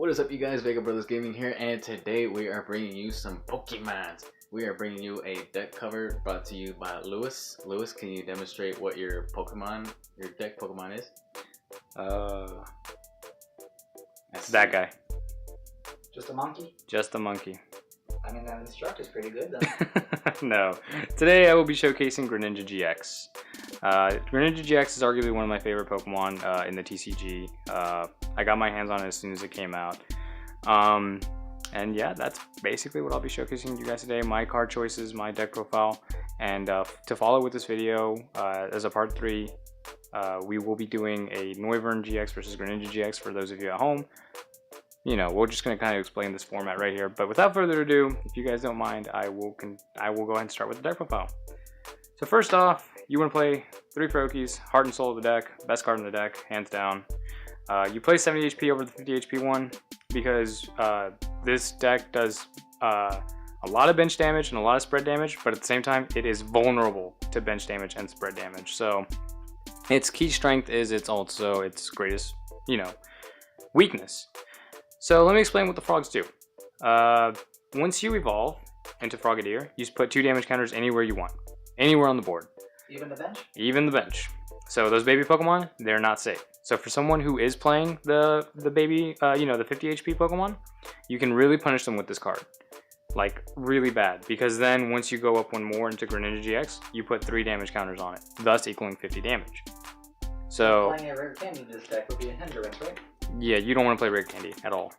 What is up, you guys? Vega Brothers Gaming here, and today we are bringing you some Pokemon. We are bringing you a deck cover brought to you by Lewis. Lewis, can you demonstrate what your deck Pokemon is? That guy. Just a monkey? Just a monkey. I mean, that instructor's pretty good though. No. Today I will be showcasing Greninja-GX. Greninja-GX is arguably one of my favorite Pokemon in the TCG. I got my hands on it as soon as it came out. And yeah, that's basically what I'll be showcasing you guys today. My card choices, my deck profile, and to follow with this video, as a part 3, we will be doing a Noivern GX versus Greninja-GX for those of you at home. You know, we're just going to kind of explain this format right here. But without further ado, if you guys don't mind, I will go ahead and start with the deck profile. So first off, you want to play 3 Froakies, heart and soul of the deck, best card in the deck, hands down. You play 70 HP over the 50 HP one because this deck does a lot of bench damage and a lot of spread damage, but at the same time, it is vulnerable to bench damage and spread damage. So its key strength is it's also its greatest, weakness. So let me explain what the frogs do. Once you evolve into Frogadier, you just put 2 damage counters anywhere you want. Anywhere on the board. Even the bench? Even the bench. So those baby Pokemon, they're not safe. So for someone who is playing the baby, the 50 HP Pokemon, you can really punish them with this card. Like, really bad. Because then once you go up one more into Greninja-GX, you put 3 damage counters on it, thus equaling 50 damage. So playing a rare candy in this deck would be a hindrance, right? Yeah, you don't want to play rare candy at all.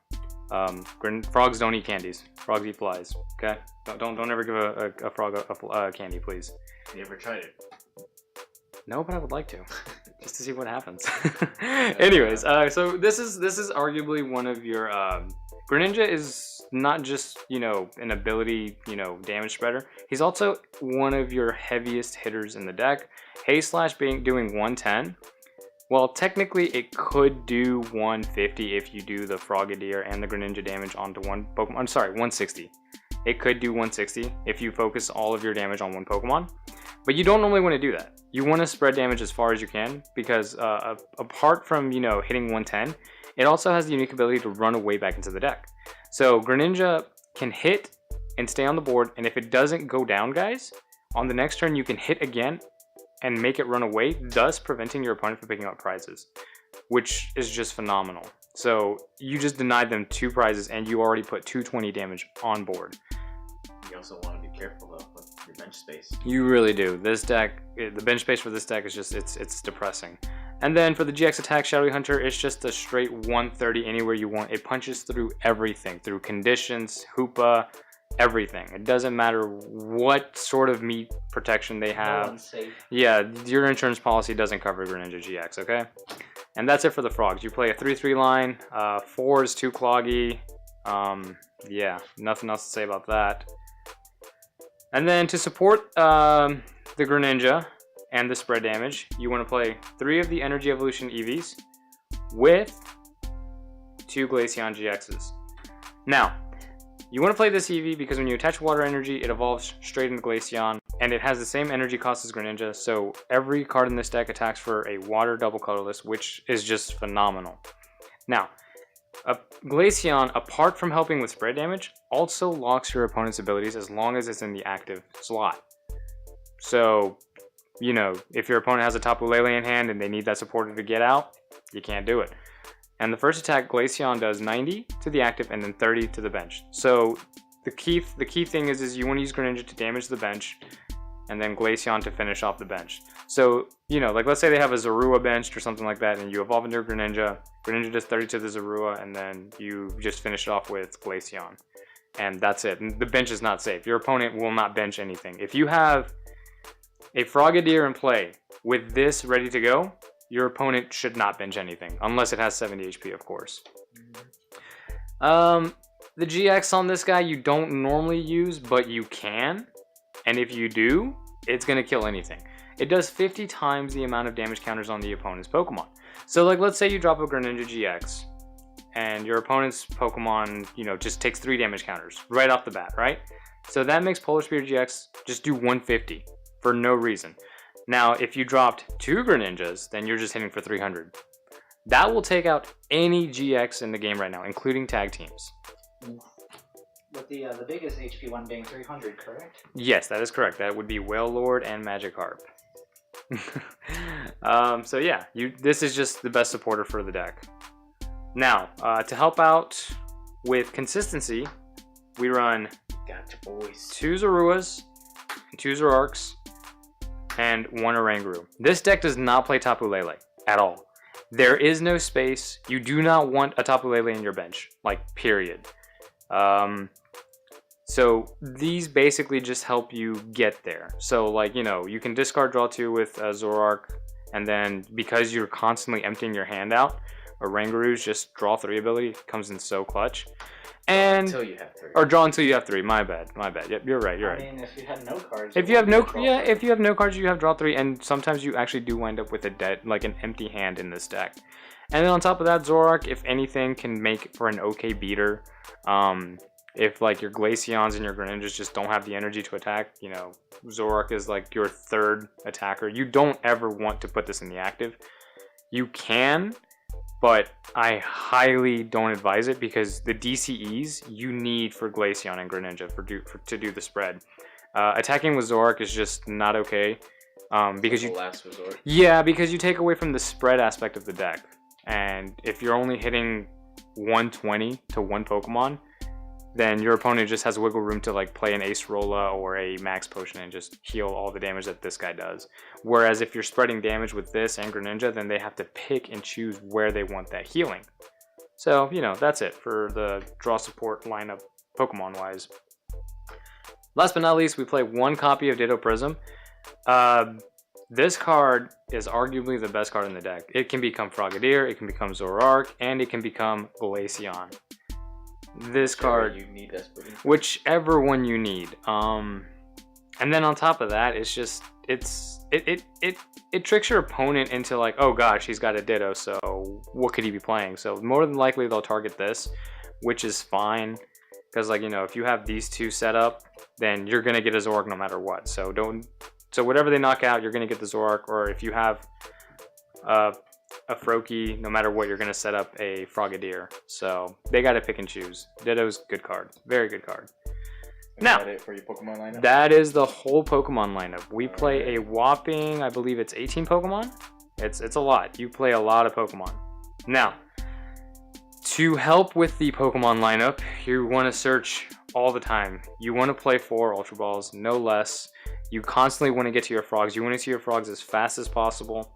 Frogs don't eat candies. Frogs eat flies. Okay, don't ever give a frog a candy, please. Have you ever tried it? No, but I would like to, just to see what happens. Anyways, so this is arguably one of your Greninja is not just an ability damage spreader. He's also one of your heaviest hitters in the deck. Haste Slash doing 110. Well, technically it could do 150 if you do the Frogadier and the Greninja damage onto one Pokemon. I'm sorry, 160. It could do 160 if you focus all of your damage on one Pokemon. But you don't normally want to do that. You want to spread damage as far as you can because apart from, hitting 110, it also has the unique ability to run away back into the deck. So Greninja can hit and stay on the board, and if it doesn't go down, guys, on the next turn you can hit again and make it run away, thus preventing your opponent from picking up prizes, which is just phenomenal. So you just denied them 2 prizes and you already put 220 damage on board. You also want to be careful though with your bench space. You really do. This deck, the bench space for this deck is just, it's depressing. And then for the GX attack, Shadowy Hunter, it's just a straight 130 anywhere you want. It punches through everything, through conditions, Hoopa, everything. It doesn't matter what sort of meat protection they have. No one's safe. Yeah, your insurance policy doesn't cover Greninja-GX, okay? And that's it for the frogs. You play a 3-3 line, 4 is too cloggy. Yeah, nothing else to say about that. And then to support the Greninja and the spread damage, you want to play 3 of the Energy Evolution Eevees with 2 Glaceon-GXs. Now, you want to play this Eevee because when you attach water energy, it evolves straight into Glaceon, and it has the same energy cost as Greninja, so every card in this deck attacks for a water double colorless, which is just phenomenal. Now, Glaceon, apart from helping with spread damage, also locks your opponent's abilities as long as it's in the active slot. So, if your opponent has a Tapu Lele in hand and they need that supporter to get out, you can't do it. And the first attack, Glaceon does 90 to the active and then 30 to the bench. So the key thing is you want to use Greninja to damage the bench and then Glaceon to finish off the bench. So, like let's say they have a Zorua benched or something like that and you evolve into Greninja. Greninja does 30 to the Zorua and then you just finish it off with Glaceon. And that's it. And the bench is not safe. Your opponent will not bench anything. If you have a Frogadier in play with this ready to go, your opponent should not bench anything, unless it has 70 HP, of course. The GX on this guy you don't normally use, but you can. And if you do, it's going to kill anything. It does 50 times the amount of damage counters on the opponent's Pokemon. So like, let's say you drop a Greninja-GX, and your opponent's Pokemon, just takes 3 damage counters right off the bat, right? So that makes Polar Spear GX just do 150 for no reason. Now, if you dropped 2 Greninjas, then you're just hitting for 300. That will take out any GX in the game right now, including tag teams. With the biggest HP one being 300, correct? Yes, that is correct. That would be Whale Lord and Magikarp. So yeah, this is just the best supporter for the deck. Now, to help out with consistency, we run Gotcha, boys. 2 Zoruas, 2 Zoroarks, and 1 Oranguru. This deck does not play Tapu Lele at all. There is no space. You do not want a Tapu Lele in your bench, like, period. So these basically just help you get there. So, like, you know, you can discard draw 2 with Zoroark, and then because you're constantly emptying your hand out, Oranguru's just draw 3 ability comes in so clutch. And until you have 3. Or draw until you have 3. My bad. Yep, you're right. I mean, if you had no cards. If you have no, if you have no cards, you have draw 3, and sometimes you actually do wind up with like an empty hand in this deck. And then on top of that, Zoroark, if anything, can make for an okay beater. If like your Glaceons and your Greninjas just don't have the energy to attack, you know, Zoroark is like your 3rd attacker. You don't ever want to put this in the active. You can, but I highly don't advise it because the DCEs you need for Glaceon and Greninja to do the spread. Attacking with Zoroark is just not okay because the last resort. Yeah, because you take away from the spread aspect of the deck, and if you're only hitting 120 to one Pokemon, then your opponent just has wiggle room to like play an Ace Rolla or a Max Potion and just heal all the damage that this guy does. Whereas if you're spreading damage with this and Greninja, then they have to pick and choose where they want that healing. So, you know, that's it for the draw support lineup Pokemon-wise. Last but not least, we play 1 copy of Ditto Prism. This card is arguably the best card in the deck. It can become Frogadier, it can become Zoroark, and it can become Glaceon. This card, you need desperately. Whichever one you need. And then on top of that, it's just it tricks your opponent into like, oh gosh, he's got a Ditto, so what could he be playing? So more than likely they'll target this, which is fine, because like, you know, if you have these 2 set up, then you're gonna get a Zoroark no matter what. So whatever they knock out, you're gonna get the Zoroark. Or if you have a Froakie, no matter what, you're going to set up a Frogadier. So they got to pick and choose. Ditto's good card. Very good card. Now, that it for your Pokemon lineup? That is the whole Pokemon lineup. We play a whopping, I believe it's 18 Pokemon. It's a lot. You play a lot of Pokemon. Now, to help with the Pokemon lineup, you want to search all the time. You want to play 4 Ultra Balls, no less. You constantly want to get to your Frogs. You want to see your Frogs as fast as possible.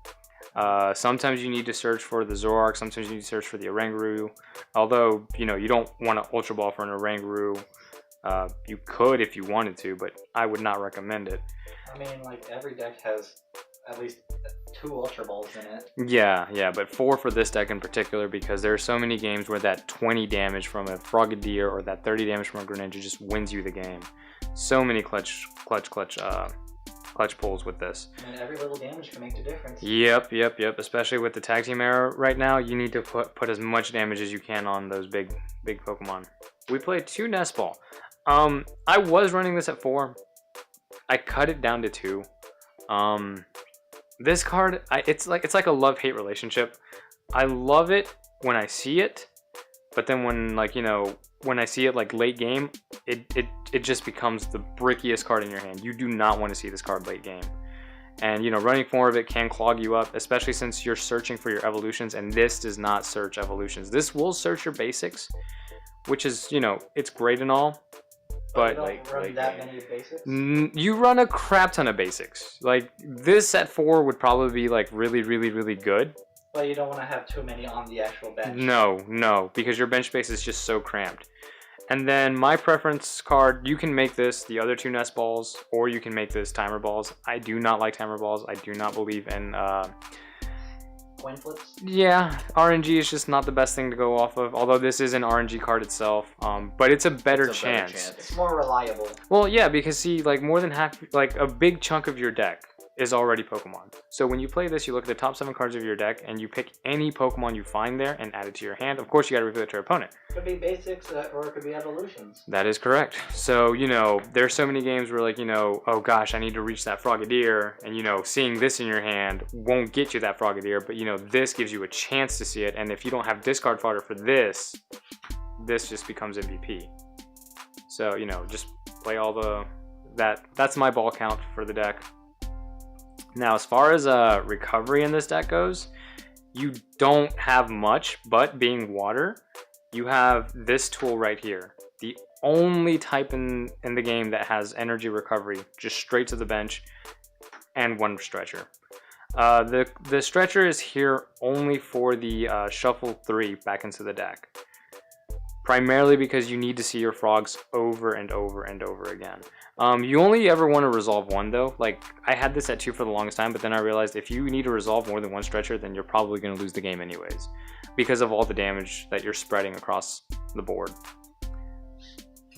Sometimes you need to search for the Zoroark, sometimes you need to search for the Oranguru. Although, you know, you don't want to Ultra Ball for an Oranguru. You could if you wanted to, but I would not recommend it. I mean, like, every deck has at least 2 Ultra Balls in it. Yeah, but 4 for this deck in particular, because there are so many games where that 20 damage from a Frogadier or that 30 damage from a Greninja just wins you the game. So many clutch pulls with this. And every little damage can make the difference. Yep. Especially with the tag team era right now, you need to put as much damage as you can on those big Pokemon. We played 2 Nest Ball. I was running this at 4. I cut it down to 2. This card, it's like a love-hate relationship. I love it when I see it, but then when, like, you know, when I see it like late game, it just becomes the brickiest card in your hand. You do not want to see this card late game. And, you know, running 4 of it can clog you up, especially since you're searching for your evolutions, and this does not search evolutions. This will search your basics, which is, you know, it's great and all, but you don't run that many basics? You run a crap ton of basics. Like, this at 4 would probably be like really good. But you don't want to have too many on the actual bench. No, because your bench space is just so cramped. And then my preference card, you can make this the other 2 Nest Balls, or you can make this Timer Balls. I do not like Timer Balls. I do not believe in... coin flips? Yeah, RNG is just not the best thing to go off of, although this is an RNG card itself, but it's a better chance. It's more reliable. Well, yeah, because see, like, more than half, like, a big chunk of your deck is already Pokemon. So when you play this, you look at the top 7 cards of your deck and you pick any Pokemon you find there and add it to your hand. Of course, you got to reveal it to your opponent. Could be basics or it could be evolutions. That is correct. So, you know, there's so many games where like, you know, oh gosh, I need to reach that Frogadier, and you know, seeing this in your hand won't get you that Frogadier, but you know, this gives you a chance to see it, and if you don't have discard fodder for this, this just becomes MVP. So, you know, just play all the, that's my ball count for the deck. Now, as far as recovery in this deck goes, you don't have much, but being water, you have this tool right here. The only type in the game that has energy recovery, just straight to the bench, and 1 stretcher. The stretcher is here only for the shuffle 3 back into the deck. Primarily because you need to see your frogs over and over and over again. You only ever want to resolve 1 though. Like, I had this at 2 for the longest time, but then I realized if you need to resolve more than 1 stretcher, then you're probably going to lose the game anyways, because of all the damage that you're spreading across the board.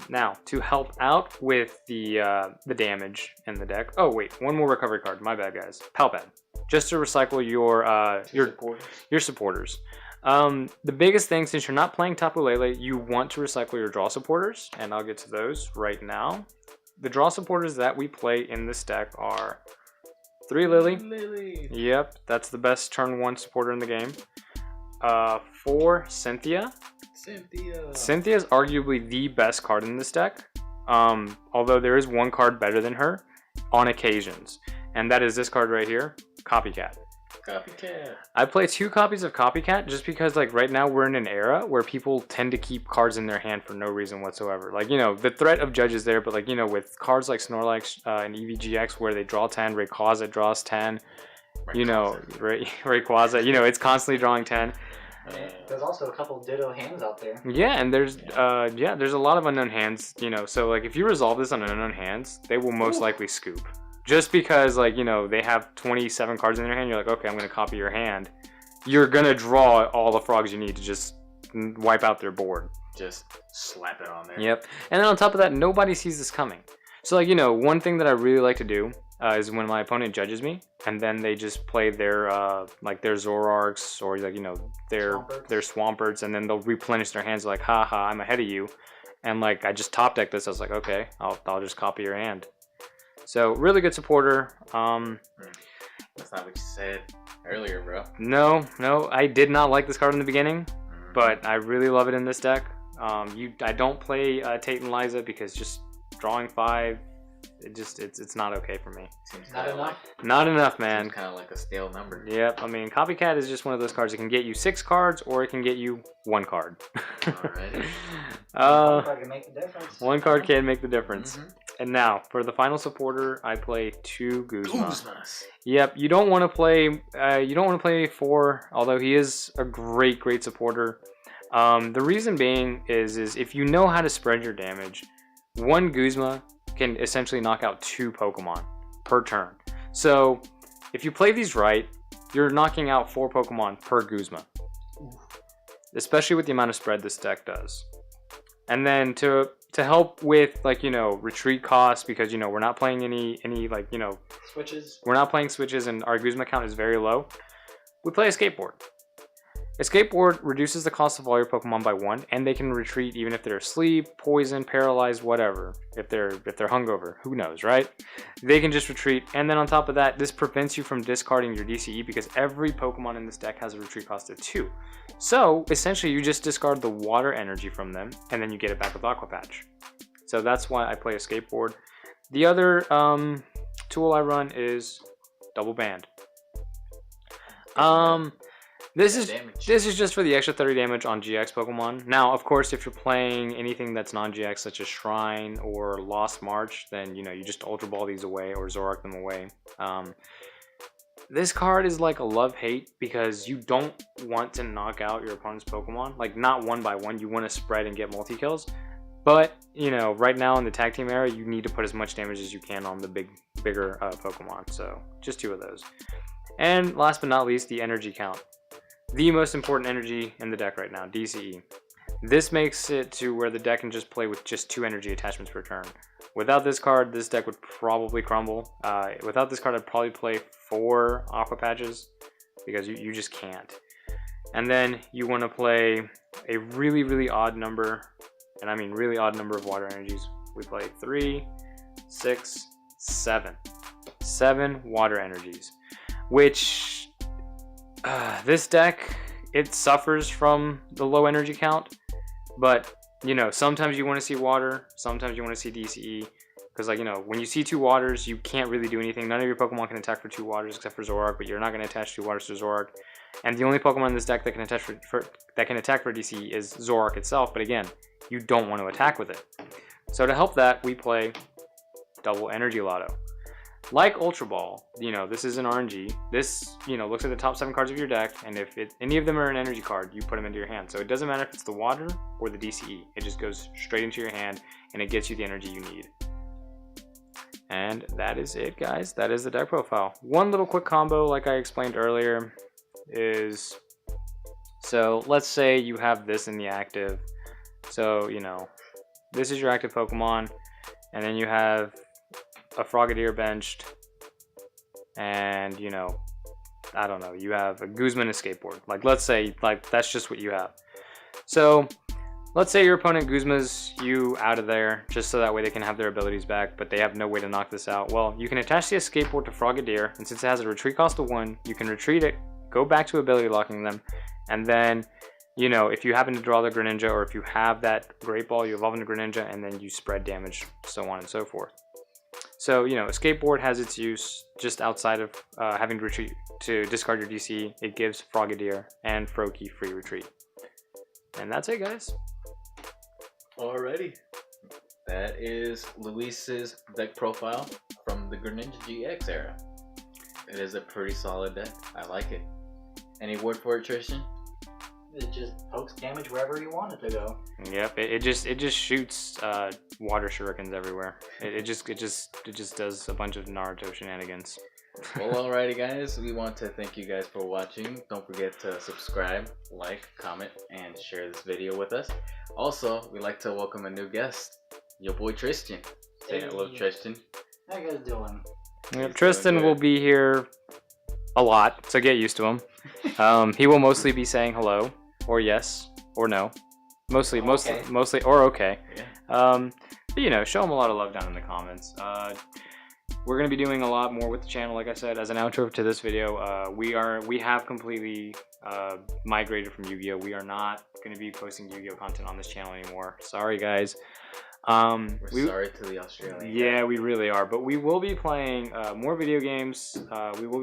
Now, to help out with the damage in the deck, oh wait, 1 more recovery card, my bad guys. Pal Pad, just to recycle your supporters. The biggest thing, since you're not playing Tapu Lele, you want to recycle your draw supporters, and I'll get to those right now. The draw supporters that we play in this deck are 3 Lillie. Yep, that's the best turn 1 supporter in the game. 4 Cynthia. Cynthia is arguably the best card in this deck, although there is 1 card better than her on occasions, and that is this card right here, Copycat. I play 2 copies of Copycat just because, like, right now we're in an era where people tend to keep cards in their hand for no reason whatsoever. Like, you know, the threat of Judge is there, but like, you know, with cards like Snorlax and Eevee GX where they draw 10, Rayquaza draws 10, you know, Rayquaza, you know, it's constantly drawing 10. There's also a couple Ditto hands out there. Yeah, and there's a lot of unknown hands, you know, so like if you resolve this on unknown hands, they will most likely scoop. Just because, like, you know, they have 27 cards in their hand, you're like, okay, I'm going to copy your hand. You're going to draw all the frogs you need to just wipe out their board. Just slap it on there. Yep. And then on top of that, nobody sees this coming. So, like, you know, one thing that I really like to do is when my opponent judges me, and then they just play their, like, their Zoroarks, or, like, you know, their Swamperts, and then they'll replenish their hands like, haha, I'm ahead of you. And, like, I just top deck this. I was like, okay, I'll just copy your hand. So, really good supporter. That's not what you said earlier, bro. No, I did not like this card in the beginning, but I really love it in this deck. I don't play Tate and Liza because just drawing 5, it's not okay for me. Seems Not enough? Not enough, man. Seems kind of like a stale number. Yep, I mean, Copycat is just one of those cards that can get you 6 cards, or it can get you 1 card. Alrighty. 1 card can make the difference. 1 card can make the difference. Mm-hmm. And now, for the final supporter, I play 2 Guzma. Guzmas. Yep, you don't want to play 4, although he is a great supporter. The reason being is if you know how to spread your damage, 1 Guzma can essentially knock out 2 Pokemon per turn. So if you play these right, you're knocking out 4 Pokemon per Guzma, especially with the amount of spread this deck does. And then to help with, like, you know, retreat costs, because, you know, we're not playing any like, you know, switches. We're not playing switches, and our Guzma count is very low. We play Escape Board. Escape Board reduces the cost of all your Pokemon by 1, and they can retreat even if they're asleep, poisoned, paralyzed, whatever. If they're hungover, who knows, right? They can just retreat, and then on top of that, this prevents you from discarding your DCE because every Pokemon in this deck has a retreat cost of 2. So essentially, you just discard the water energy from them, and then you get it back with Aqua Patch. So that's why I play Escape Board. The other tool I run is Double Band. This is just for the extra 30 damage on GX Pokemon. Now, of course, if you're playing anything that's non-GX, such as Shrine or Lost March, then, you know, you just Ultra Ball these away or Zoroark them away. This card is like a love-hate because you don't want to knock out your opponent's Pokemon. Like, not 1 by 1, you want to spread and get multi-kills. But, you know, right now in the tag team era, you need to put as much damage as you can on the bigger Pokemon. So, just 2 of those. And last but not least, the energy count. The most important energy in the deck right now, DCE. This makes it to where the deck can just play with just 2 energy attachments per turn. Without this card, this deck would probably crumble. Without this card, I'd probably play 4 Aqua Patches because you just can't. And then you want to play a really, really odd number, and I mean really odd number of water energies. We play 3, 6, 7. 7 water energies, which this deck, it suffers from the low energy count, but you know, sometimes you want to see water, sometimes you want to see DCE, because like, you know, when you see 2 waters, you can't really do anything. None of your Pokemon can attack for 2 waters except for Zoroark, but you're not going to attach 2 waters to Zoroark. And the only Pokemon in this deck that can attack for DCE is Zoroark itself, but again, you don't want to attack with it. So to help that, we play double Energy Loto. Like Ultra Ball, you know, this is an RNG. This, you know, looks at the top 7 cards of your deck, and if any of them are an energy card, you put them into your hand. So it doesn't matter if it's the water or the DCE. It just goes straight into your hand, and it gets you the energy you need. And that is it, guys. That is the deck profile. One little quick combo, like I explained earlier, is... So let's say you have this in the active. So, you know, this is your active Pokemon, and then you have a Frogadier benched, and you know, I don't know, you have a Guzma Escape Board. Like, let's say, like, that's just what you have. So let's say your opponent Guzma's you out of there just so that way they can have their abilities back, but they have no way to knock this out. Well, you can attach the Escape Board to Frogadier, and since it has a retreat cost of 1, you can retreat it, go back to ability locking them, and then, you know, if you happen to draw the Greninja, or if you have that Great Ball, you evolve into Greninja, and then you spread damage, so on and so forth. So, you know, Escape Board has its use just outside of having to retreat to discard your DC. It gives Frogadier and Froakie free retreat. And that's it, guys. Alrighty. That is Luis's deck profile from the Greninja-GX era. It is a pretty solid deck. I like it. Any word for it, Tristan? It just pokes damage wherever you want it to go. Yep, it just shoots water shurikens everywhere. It just does a bunch of Naruto shenanigans. Well, alrighty guys, we want to thank you guys for watching. Don't forget to subscribe, like, comment, and share this video with us. Also, we'd like to welcome a new guest, your boy Tristan. Say hello, Tristan. How you guys doing? Yep, Tristan will be here a lot, so get used to him. He will mostly be saying hello, or yes, or no. Mostly, or okay. Yeah. But you know, show him a lot of love down in the comments. We're gonna be doing a lot more with the channel, like I said. As an outro to this video, we have completely migrated from Yu-Gi-Oh! We are not gonna be posting Yu-Gi-Oh! Content on this channel anymore. Sorry, guys. We're sorry to the Australian. Yeah, we really are. But we will be playing more video games. We will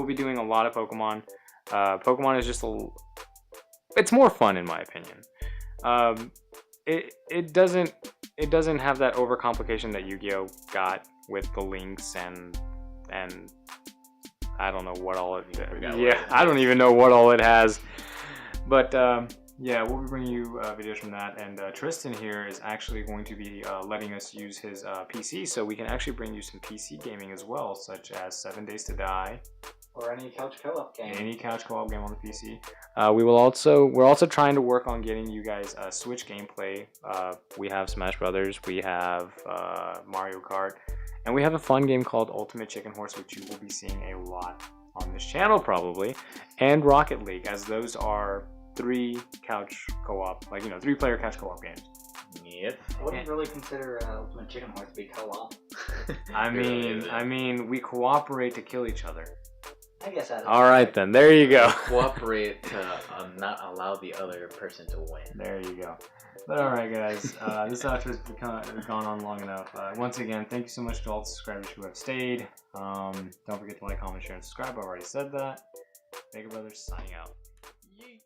be doing a lot of Pokemon. Pokemon is just it's more fun in my opinion. It doesn't have that overcomplication that Yu-Gi-Oh! Got with the links and I don't know what all it. Yeah, I don't even know what all it has. But yeah, we'll be bringing you videos from that, and Tristan here is actually going to be letting us use his PC, so we can actually bring you some PC gaming as well, such as 7 Days to Die. Or any couch co-op game. Any couch co-op game on the PC. We're also trying to work on getting you guys Switch gameplay. We have Smash Brothers, we have Mario Kart, and we have a fun game called Ultimate Chicken Horse, which you will be seeing a lot on this channel probably, and Rocket League, as those are 3 couch co-op, like, you know, 3-player couch co-op games. Yep. I wouldn't really consider Ultimate Chicken Horse to be co-op. I mean, we cooperate to kill each other. I guess that is. Alright then, there you go. Cooperate to not allow the other person to win. There you go. But alright guys, this outro has gone on long enough. Once again, thank you so much to all the subscribers who have stayed. Don't forget to like, comment, share, and subscribe. I've already said that. Vega Brothers signing out. Yeet.